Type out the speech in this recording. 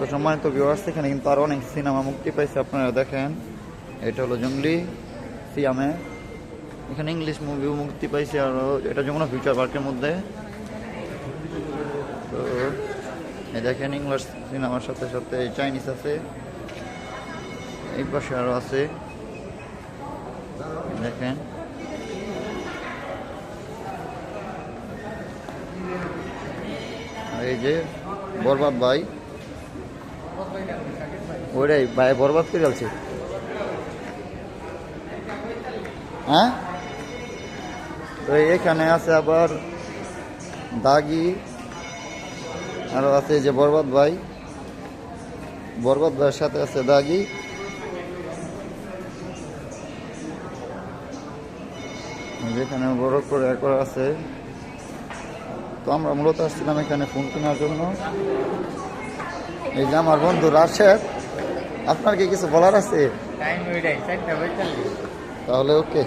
তো সম্মানিত ভিউয়ার্স, এখানে কিন্তু আরো অনেক সিনেমা মুক্তি পাইছে, আপনারা দেখেন। এটা হলো জঙ্গলি সিয়ামে, এখানে ইংলিশ মুভিও মুক্তি পাইছে, আর এটা যমুনা ফিউচার পার্কের মধ্যে। তো এই দেখেন ইংলিশ সিনেমার সাথে সাথে চাইনিজ আছে, এই পাশে আরো আছে দেখেন। এই যে বরবাদ ভাই, ওইটাই ভাই বরবাদ করে আছে। হ্যাঁ, তো এখানে আছে আবার দাগি, আরো আছে যে বরবাদ ভাই, বরবাদ ভাইয়ের সাথে আছে দাগি। যেখানে বড় করে করা আছে। তো আমরা মূলত আসছিলাম এখানে ফোন কেনার জন্য। এই যে আমার বন্ধু রাশেদ, আপনার কি কিছু বলার আছে? তাহলে ওকে।